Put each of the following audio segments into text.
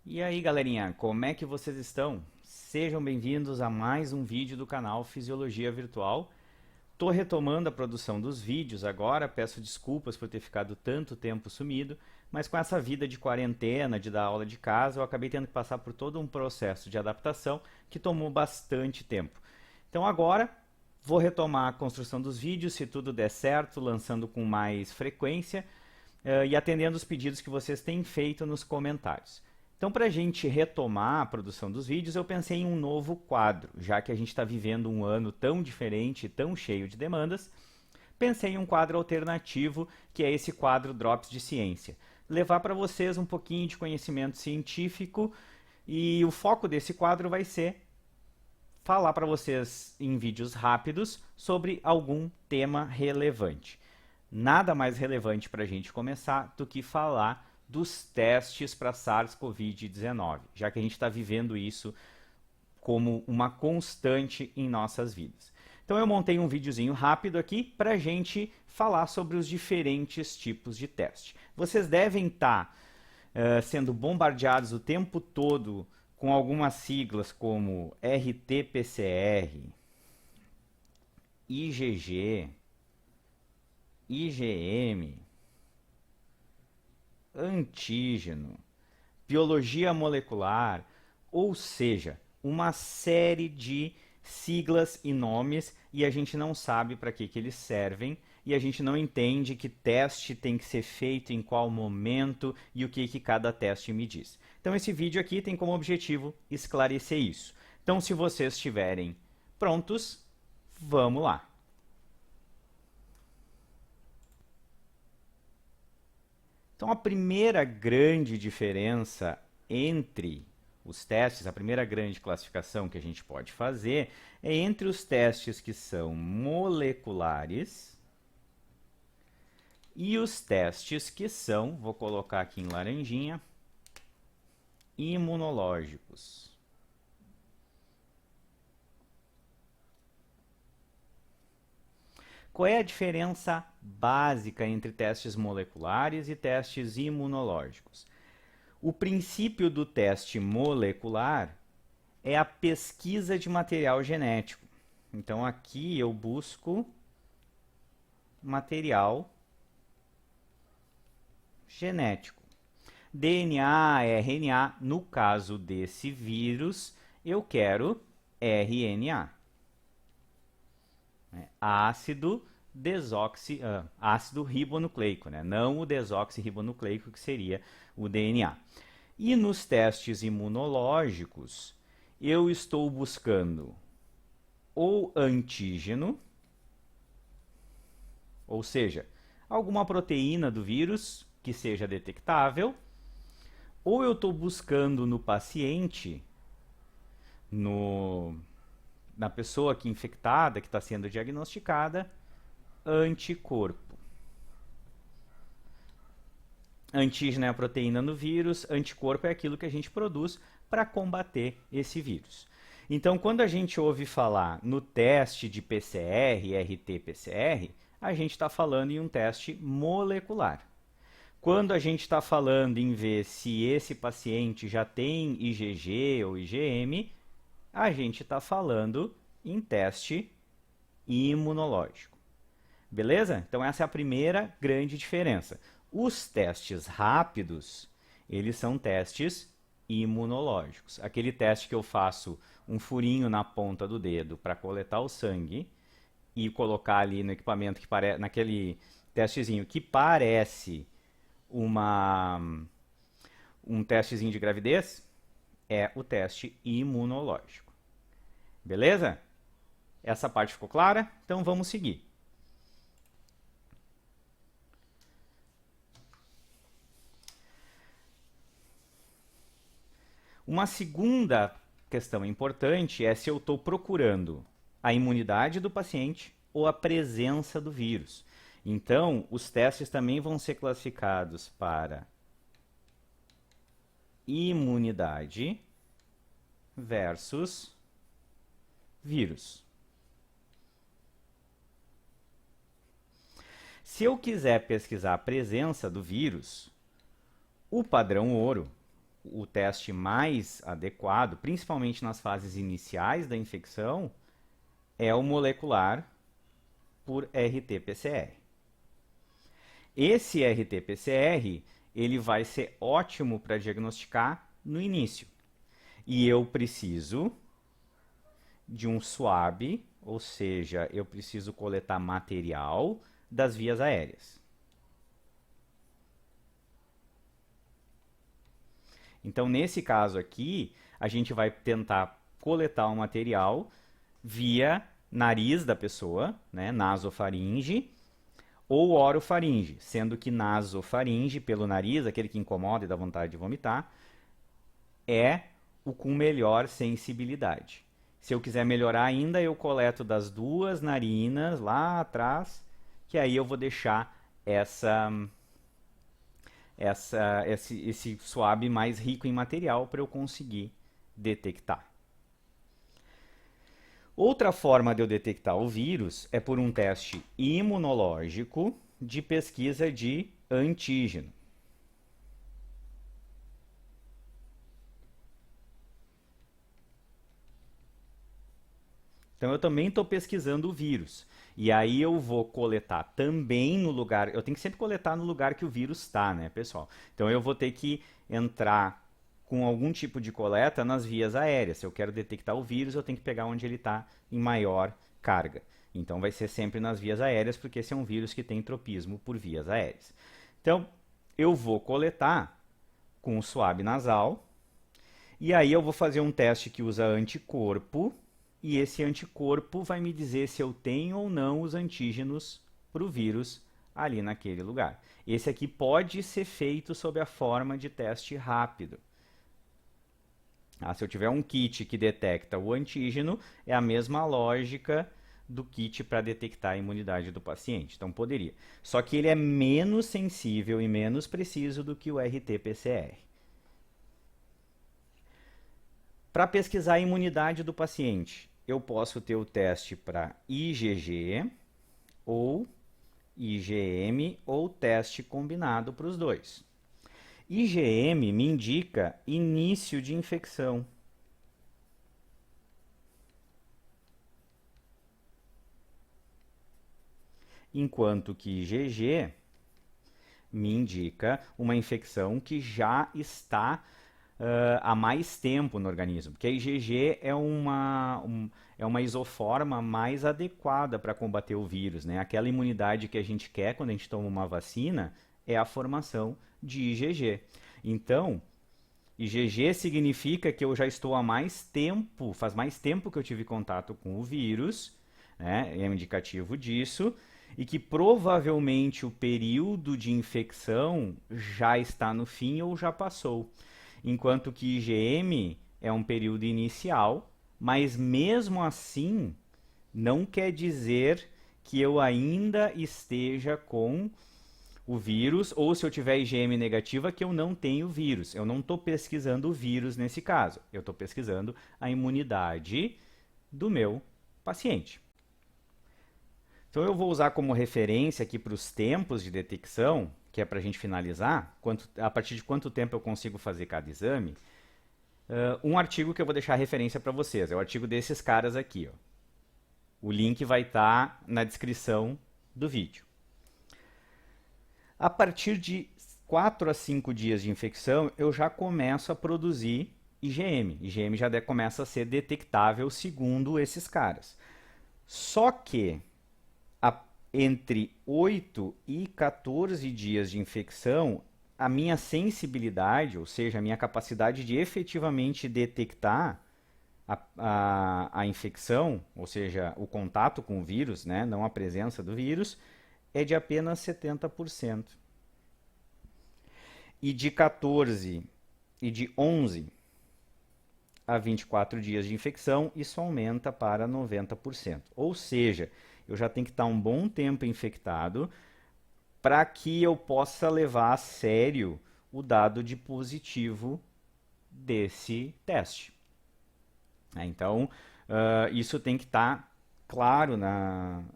E aí, galerinha, como é que vocês estão? Sejam bem-vindos a mais um vídeo do canal Fisiologia Virtual. Estou retomando a produção dos vídeos agora, peço desculpas por ter ficado tanto tempo sumido, mas com essa vida de quarentena, de dar aula de casa, eu acabei tendo que passar por todo um processo de adaptação que tomou bastante tempo. Então agora vou retomar a construção dos vídeos, se tudo der certo, lançando com mais frequência e atendendo os pedidos que vocês têm feito nos comentários. Então, para a gente retomar a produção dos vídeos, eu pensei em um novo quadro, já que a gente está vivendo um ano tão diferente, tão cheio de demandas. Pensei em um quadro alternativo, que é esse quadro Drops de Ciência. Levar para vocês um pouquinho de conhecimento científico e o foco desse quadro vai ser falar para vocês em vídeos rápidos sobre algum tema relevante. Nada mais relevante para a gente começar do que falar dos testes para SARS-CoV-19, já que a gente está vivendo isso como uma constante em nossas vidas. Então eu montei um videozinho rápido aqui para a gente falar sobre os diferentes tipos de teste. Vocês devem estar sendo bombardeados o tempo todo com algumas siglas como RT-PCR, IgG, IgM, antígeno, biologia molecular, ou seja, uma série de siglas e nomes e a gente não sabe para que eles servem e a gente não entende que teste tem que ser feito em qual momento e o que cada teste me diz. Então esse vídeo aqui tem como objetivo esclarecer isso. Então se vocês estiverem prontos, vamos lá. Então, a primeira grande diferença entre os testes, a primeira grande classificação que a gente pode fazer é entre os testes que são moleculares e os testes que são, vou colocar aqui em laranjinha, imunológicos. Qual é a diferença básica entre testes moleculares e testes imunológicos? O princípio do teste molecular é a pesquisa de material genético. Então aqui eu busco material genético. DNA, RNA, no caso desse vírus, eu quero RNA. Ácido ácido ribonucleico, né? Não o desoxirribonucleico, que seria o DNA. E nos testes imunológicos, eu estou buscando ou antígeno, ou seja, alguma proteína do vírus que seja detectável, ou eu estou buscando no paciente, na pessoa que infectada, que está sendo diagnosticada, anticorpo. Antígeno é a proteína no vírus, anticorpo é aquilo que a gente produz para combater esse vírus. Então, quando a gente ouve falar no teste de PCR, RT-PCR, a gente está falando em um teste molecular. Quando a gente está falando em ver se esse paciente já tem IgG ou IgM, a gente está falando em teste imunológico. Beleza? Então essa é a primeira grande diferença. Os testes rápidos, eles são testes imunológicos. Aquele teste que eu faço um furinho na ponta do dedo para coletar o sangue e colocar ali no equipamento que parece, naquele testezinho que parece um testezinho de gravidez, é o teste imunológico. Beleza? Essa parte ficou clara? Então vamos seguir. Uma segunda questão importante é se eu estou procurando a imunidade do paciente ou a presença do vírus. Então, os testes também vão ser classificados para imunidade versus vírus. Se eu quiser pesquisar a presença do vírus, o padrão ouro o teste mais adequado, principalmente nas fases iniciais da infecção, é o molecular por RT-PCR. Esse RT-PCR, ele vai ser ótimo para diagnosticar no início. E eu preciso de um swab, ou seja, eu preciso coletar material das vias aéreas. Então, nesse caso aqui, a gente vai tentar coletar o material via nariz da pessoa, né, nasofaringe, ou orofaringe, sendo que nasofaringe, pelo nariz, aquele que incomoda e dá vontade de vomitar, é o com melhor sensibilidade. Se eu quiser melhorar ainda, eu coleto das duas narinas lá atrás, que aí eu vou deixar esse swab mais rico em material para eu conseguir detectar. Outra forma de eu detectar o vírus é por um teste imunológico de pesquisa de antígeno. Então eu também estou pesquisando o vírus. E aí eu vou coletar também no lugar. Eu tenho que sempre coletar no lugar que o vírus está, né, pessoal? Então eu vou ter que entrar com algum tipo de coleta nas vias aéreas. Se eu quero detectar o vírus, eu tenho que pegar onde ele está em maior carga. Então vai ser sempre nas vias aéreas, porque esse é um vírus que tem tropismo por vias aéreas. Então eu vou coletar com o swab nasal. E aí eu vou fazer um teste que usa anticorpo. E esse anticorpo vai me dizer se eu tenho ou não os antígenos para o vírus ali naquele lugar. Esse aqui pode ser feito sob a forma de teste rápido. Se eu tiver um kit que detecta o antígeno, é a mesma lógica do kit para detectar a imunidade do paciente. Então poderia. Só que ele é menos sensível e menos preciso do que o RT-PCR. Para pesquisar a imunidade do paciente, eu posso ter o teste para IgG ou IgM ou teste combinado para os dois. IgM me indica início de infecção. Enquanto que IgG me indica uma infecção que já está há mais tempo no organismo, porque a IgG é uma isoforma mais adequada para combater o vírus, né? Aquela imunidade que a gente quer quando a gente toma uma vacina é a formação de IgG. Então, IgG significa que eu já estou há mais tempo, faz mais tempo que eu tive contato com o vírus, né? É um indicativo disso, e que provavelmente o período de infecção já está no fim ou já passou. Enquanto que IgM é um período inicial, mas mesmo assim não quer dizer que eu ainda esteja com o vírus, ou se eu tiver IgM negativa, que eu não tenho vírus. Eu não estou pesquisando o vírus nesse caso, eu estou pesquisando a imunidade do meu paciente. Então eu vou usar como referência aqui para os tempos de detecção, que é para a gente finalizar, a partir de quanto tempo eu consigo fazer cada exame, um artigo que eu vou deixar referência para vocês. É o artigo desses caras aqui. Ó. O link vai estar na descrição do vídeo. A partir de 4 a 5 dias de infecção, eu já começo a produzir IgM. IgM já começa a ser detectável segundo esses caras. Só que entre 8 e 14 dias de infecção, a minha sensibilidade, ou seja, a minha capacidade de efetivamente detectar a infecção, ou seja, o contato com o vírus, né, não a presença do vírus, é de apenas 70%. E de 14 e de 11 a 24 dias de infecção, isso aumenta para 90%. Ou seja, eu já tenho que estar um bom tempo infectado para que eu possa levar a sério o dado de positivo desse teste. Então, isso tem que estar claro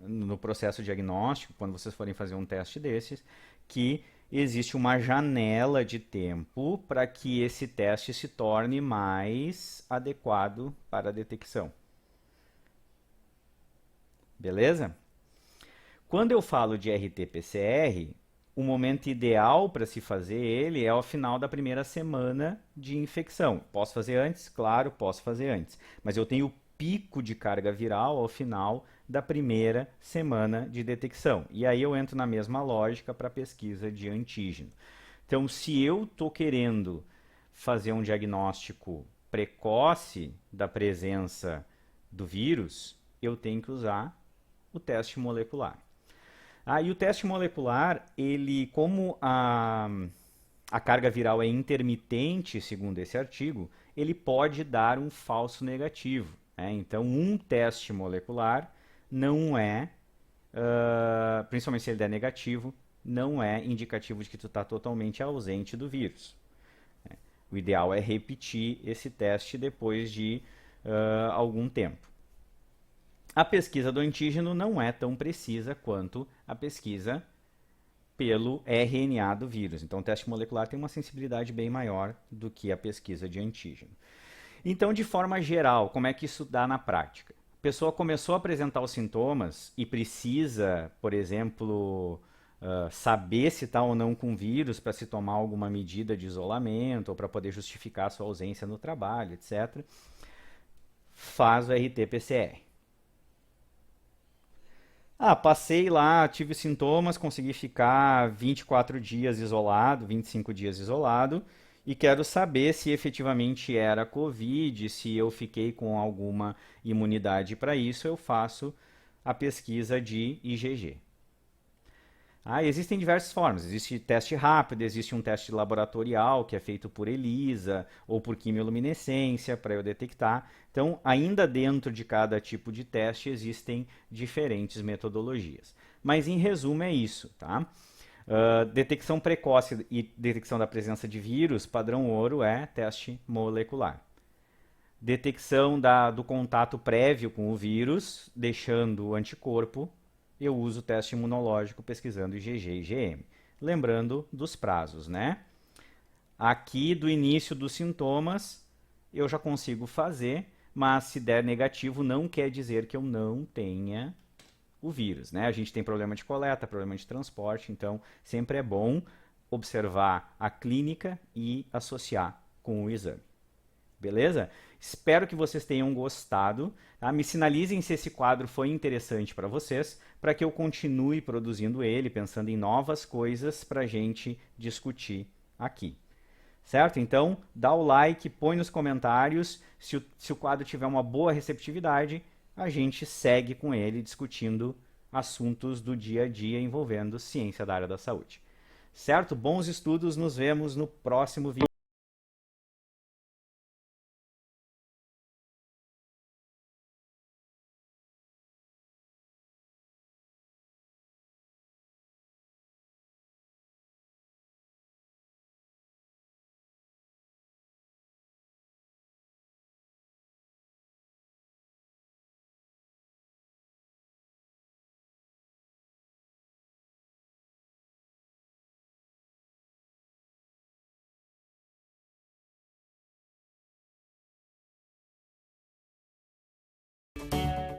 no processo diagnóstico, quando vocês forem fazer um teste desses, que existe uma janela de tempo para que esse teste se torne mais adequado para a detecção. Beleza? Quando eu falo de RT-PCR, o momento ideal para se fazer ele é ao final da primeira semana de infecção. Posso fazer antes? Claro, posso fazer antes. Mas eu tenho pico de carga viral ao final da primeira semana de detecção. E aí eu entro na mesma lógica para a pesquisa de antígeno. Então, se eu estou querendo fazer um diagnóstico precoce da presença do vírus, eu tenho que usar o teste molecular. E o teste molecular, ele, como a carga viral é intermitente, segundo esse artigo, ele pode dar um falso negativo. Então, um teste molecular não é, principalmente se ele der negativo, não é indicativo de que tu está totalmente ausente do vírus. O ideal é repetir esse teste depois de algum tempo. A pesquisa do antígeno não é tão precisa quanto a pesquisa pelo RNA do vírus. Então, o teste molecular tem uma sensibilidade bem maior do que a pesquisa de antígeno. Então, de forma geral, como é que isso dá na prática? A pessoa começou a apresentar os sintomas e precisa, por exemplo, saber se está ou não com vírus para se tomar alguma medida de isolamento ou para poder justificar sua ausência no trabalho, etc. Faz o RT-PCR. Passei lá, tive sintomas, consegui ficar 24 dias isolado, 25 dias isolado, e quero saber se efetivamente era Covid, se eu fiquei com alguma imunidade para isso, eu faço a pesquisa de IgG. Existem diversas formas. Existe teste rápido, existe um teste laboratorial que é feito por ELISA ou por quimioluminescência para eu detectar. Então, ainda dentro de cada tipo de teste existem diferentes metodologias. Mas, em resumo, é isso, tá? Detecção precoce e detecção da presença de vírus, padrão ouro é teste molecular. Detecção do contato prévio com o vírus, deixando o anticorpo, eu uso o teste imunológico pesquisando IgG e IgM. Lembrando dos prazos, né? Aqui, do início dos sintomas, eu já consigo fazer, mas se der negativo, não quer dizer que eu não tenha o vírus, né? A gente tem problema de coleta, problema de transporte, então sempre é bom observar a clínica e associar com o exame. Beleza? Espero que vocês tenham gostado. Tá? Me sinalizem se esse quadro foi interessante para vocês, para que eu continue produzindo ele, pensando em novas coisas para a gente discutir aqui. Certo? Então, dá o like, põe nos comentários. Se o quadro tiver uma boa receptividade, a gente segue com ele discutindo assuntos do dia a dia envolvendo ciência da área da saúde. Certo? Bons estudos, nos vemos no próximo vídeo.